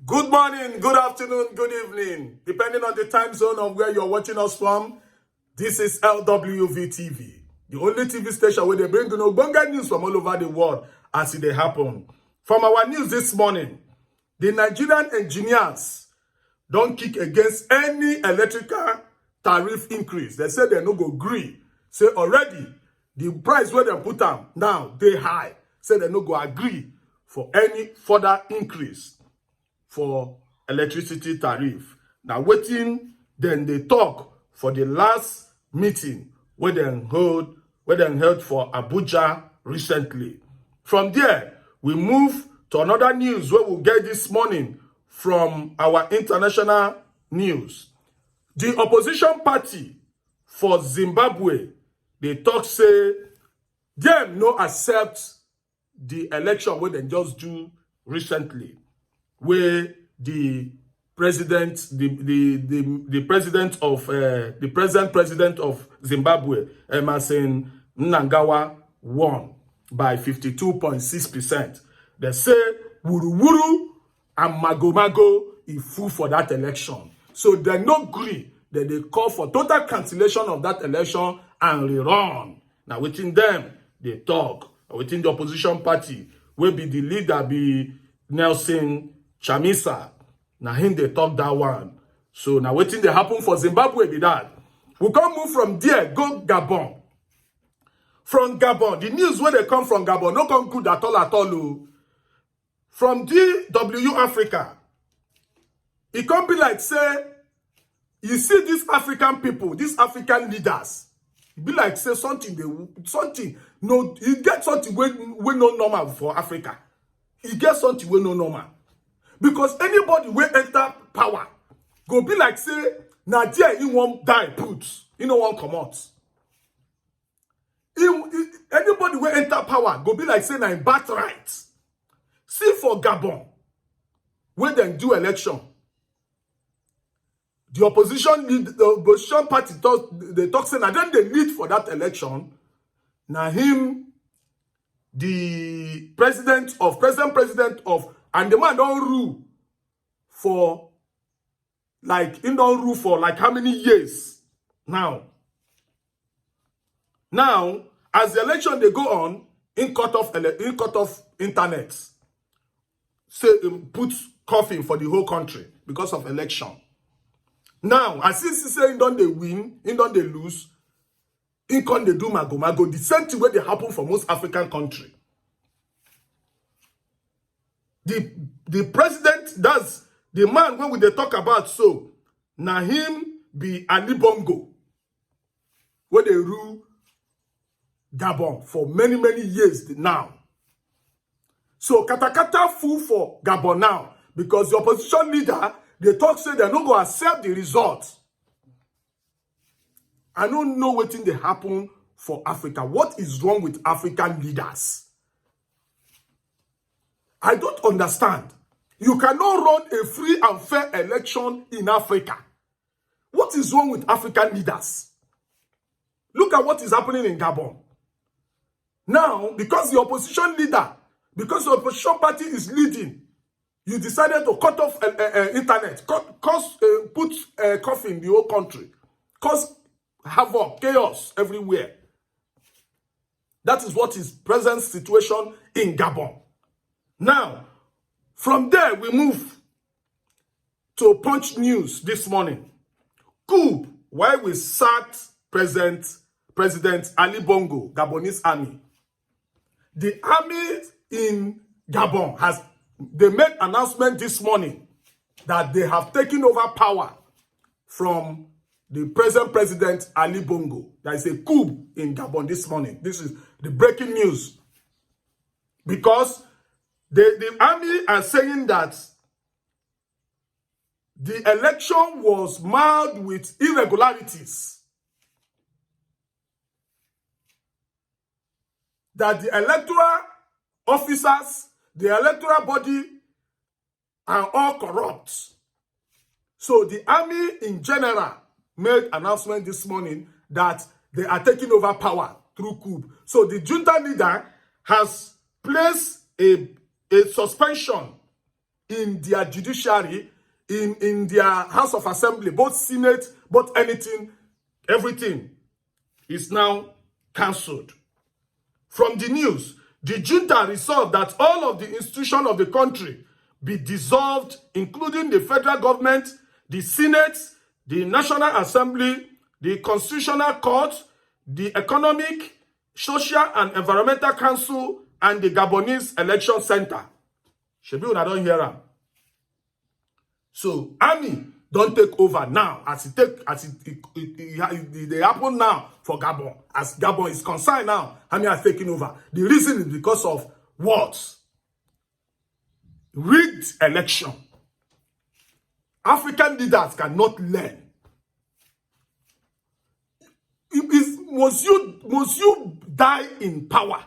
Good morning, good afternoon, good evening. Depending on the time zone of where you're watching us from, this is LWV TV, the only TV station where they bring Bonga news from all over the world as it happen. From our news this morning, the Nigerian engineers don't kick against any electrical tariff increase. They say they no go agree. Say already, the price where they put them now, they high. Say they no go agree for any further increase for electricity tariff. Now waiting, then they talk for the last meeting where they held for Abuja recently. From there, we move to another news where we'll get this morning from our international news. The opposition party for Zimbabwe, they talk say them no accept the election where they just do recently, where the president, the present president of Zimbabwe, Emerson Mnangagwa, won by 52.6%. They say Wuru Wuru and Mago is full for that election. So they no agree that they call for total cancellation of that election and rerun. Now within them, they talk. Within the opposition party, will be the leader be Nelson Chamisa. Now him they talk that one. So now waiting they happen for Zimbabwe be that. We can move from there, go Gabon. From Gabon, the news where they come from Gabon, no come good at all. From DW Africa, it can be like say, you see these African people, these African leaders, it be like say something, no, you get something we no normal for Africa. You get something we no normal. Because anybody will enter power, go be like say, Nadia, he won't die put. He no one come out. Anybody will enter power, go be like say, na in birthright. See for Gabon, when they do election, the opposition party they talk say, now then they lead for that election. Now him, the present president of, and the man don't rule for like how many years now. Now, as the election they go on, in cut off internet, say put coffin for the whole country because of election. Now, as he say don't they win, don't they lose, in can they do mago. The same thing where they happen for most African countries. The president, that's the man when they talk about, so now him be Ali Bongo, where they rule Gabon for many years now. So katakata full for Gabon now, because the opposition leader, they talk say they're not going to accept the result. I don't know what thing they happen for Africa. What is wrong with African leaders? I don't understand. You cannot run a free and fair election in Africa. What is wrong with African leaders? Look at what is happening in Gabon. Now, because the opposition leader, because the opposition party is leading, you decided to cut off internet, put coffee in the whole country, cause havoc, chaos everywhere. That is what is present situation in Gabon. Now, from there, we move to Punch News this morning. Coup, why we sacked President Ali Bongo, Gabonese army. The army in Gabon they made announcement this morning that they have taken over power from the present president Ali Bongo. There is a coup in Gabon this morning. This is the breaking news. Because the army are saying that the election was marred with irregularities. That the electoral officers, the electoral body are all corrupt. So the army in general made announcement this morning that they are taking over power through coup. So the junta leader has placed a suspension in their judiciary, in their House of Assembly, both Senate, both anything, everything is now cancelled. From the news, the junta resolved that all of the institutions of the country be dissolved, including the federal government, the Senate, the National Assembly, the Constitutional Court, the Economic, Social and Environmental Council, and the Gabonese Election Center. Shebi una don hear am. So, army don't take over now, as they happen now for Gabon. As Gabon is concerned now, army has taken over. The reason is because of what? Rigged election. African leaders cannot learn. Must you die in power?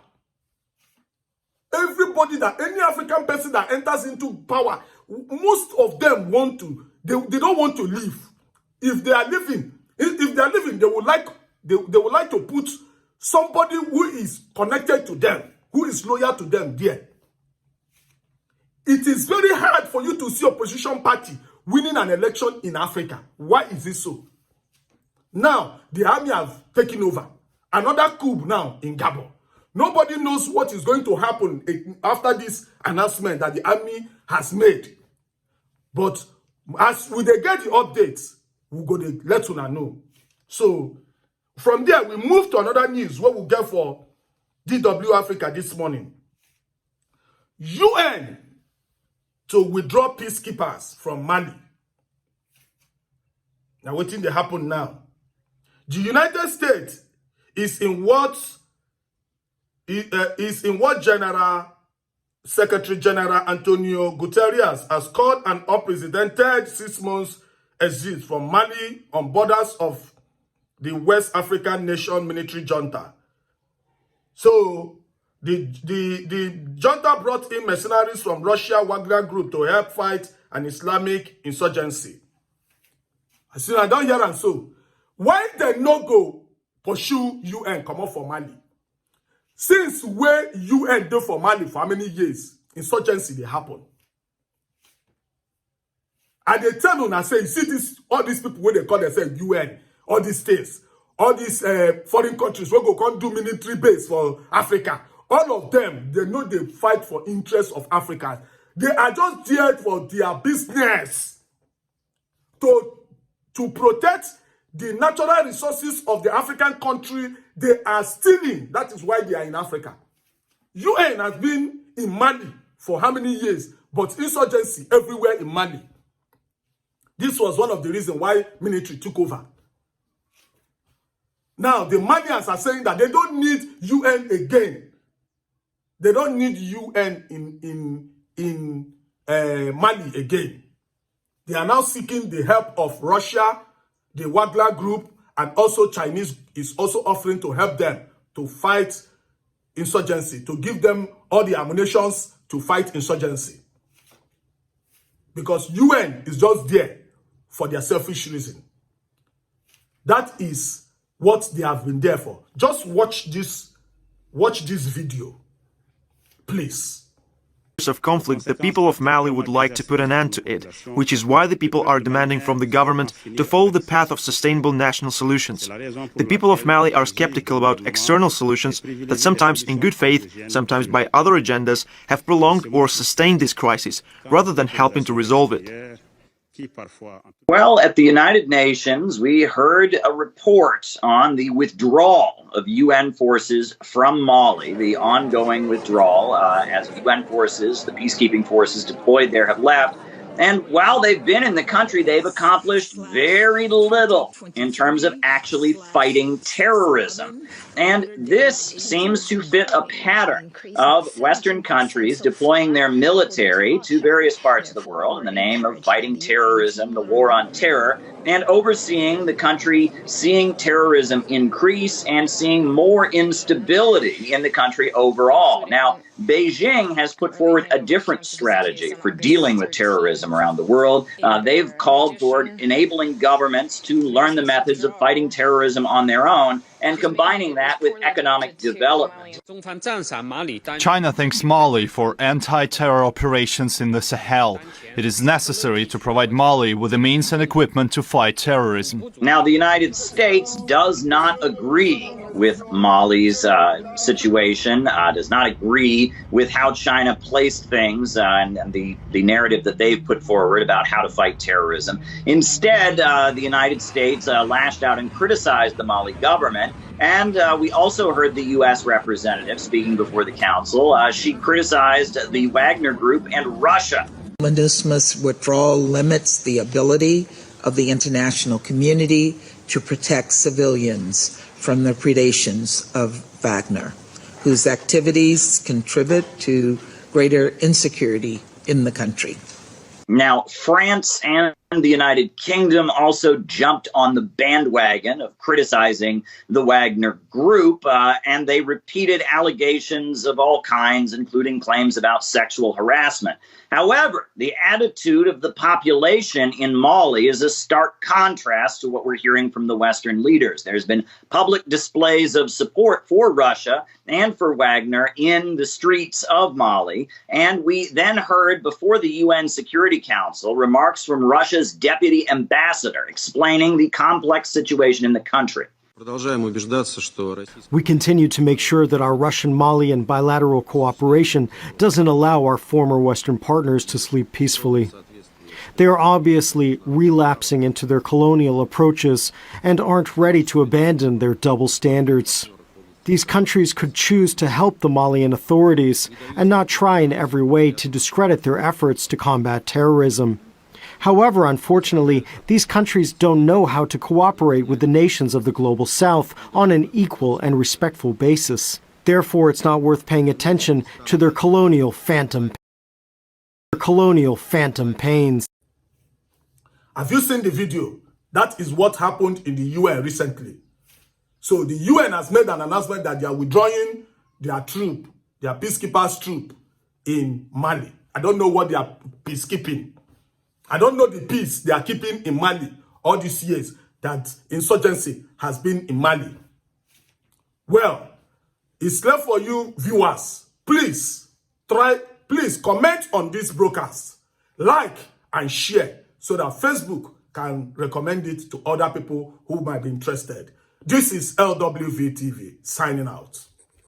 Everybody any African person that enters into power, most of them want to, they don't want to leave. If they are living, they would like to put somebody who is connected to them, who is loyal to them there. It is very hard for you to see opposition party winning an election in Africa. Why is it so? Now, the army have taken over. Another coup now in Gabon. Nobody knows what is going to happen after this announcement that the army has made. But as we get the updates, we're going to let you know. So, from there, we move to another news, what we'll get for DW Africa this morning. UN to withdraw peacekeepers from Mali. Now, what thing they happen now? The United States is in what General Secretary General Antonio Guterres has called an unprecedented 6 months exit from Mali on borders of the West African nation military junta. So the junta brought in mercenaries from Russia Wagner Group to help fight an Islamic insurgency. I see I don't hear and so. Why they no go pursue UN come up for Mali? Since where UN do for Mali for how many years, insurgency they happen. And they tell you and say, you see this, all these people where they call themselves UN, all these states, all these foreign countries where go come do military base for Africa. All of them, they know they fight for interests of Africans. They are just there for their business to protect the natural resources of the African country. They are stealing. That is why they are in Africa. UN has been in Mali for how many years? But insurgency everywhere in Mali. This was one of the reasons why military took over. Now, the Malians are saying that they don't need UN again. They don't need UN in Mali again. They are now seeking the help of Russia, the Wagner Group, and also Chinese is also offering to help them to fight insurgency, to give them all the ammunition to fight insurgency. Because UN is just there for their selfish reason. That is what they have been there for. Just watch this video, please. Of conflict, the people of Mali would like to put an end to it, which is why the people are demanding from the government to follow the path of sustainable national solutions. The people of Mali are skeptical about external solutions that sometimes in good faith, sometimes by other agendas, have prolonged or sustained this crisis, rather than helping to resolve it. Well, at the United Nations, we heard a report on the withdrawal of UN forces from Mali, the ongoing withdrawal as UN forces, the peacekeeping forces deployed there, have left. And while they've been in the country, they've accomplished very little in terms of actually fighting terrorism. And this seems to fit a pattern of Western countries deploying their military to various parts of the world in the name of fighting terrorism, the war on terror, and overseeing the country seeing terrorism increase and seeing more instability in the country overall. Now, Beijing has put forward a different strategy for dealing with terrorism. terrorism around the world. They've called for enabling governments to learn the methods of fighting terrorism on their own and combining that with economic development. China thanks Mali for anti-terror operations in the Sahel. It is necessary to provide Mali with the means and equipment to fight terrorism. Now, the United States does not agree with Mali's situation, does not agree with how China placed things and the narrative that they've put forward about how to fight terrorism. Instead, the United States lashed out and criticized the Mali government. And we also heard the U.S. representative speaking before the council. She criticized the Wagner Group and Russia. MINUSMA's withdrawal limits the ability of the international community to protect civilians from the predations of Wagner, whose activities contribute to greater insecurity in the country. Now, France and the United Kingdom also jumped on the bandwagon of criticizing the Wagner Group, and they repeated allegations of all kinds, including claims about sexual harassment. However, the attitude of the population in Mali is a stark contrast to what we're hearing from the Western leaders. There's been public displays of support for Russia and for Wagner in the streets of Mali. And we then heard before the UN Security Council remarks from Russia's deputy ambassador explaining the complex situation in the country. We continue to make sure that our Russian-Malian bilateral cooperation doesn't allow our former Western partners to sleep peacefully. They are obviously relapsing into their colonial approaches and aren't ready to abandon their double standards. These countries could choose to help the Malian authorities and not try in every way to discredit their efforts to combat terrorism. However, unfortunately, these countries don't know how to cooperate with the nations of the global south on an equal and respectful basis. Therefore, it's not worth paying attention to their colonial phantom pains. Have you seen the video? That is what happened in the UN recently. So the UN has made an announcement that they are withdrawing their troop, their peacekeepers troop in Mali. I don't know what they are peacekeeping. I don't know the peace they are keeping in Mali all these years that insurgency has been in Mali. Well, it's left for you viewers. Please comment on this broadcast, like and share so that Facebook can recommend it to other people who might be interested. This is LWV TV signing out.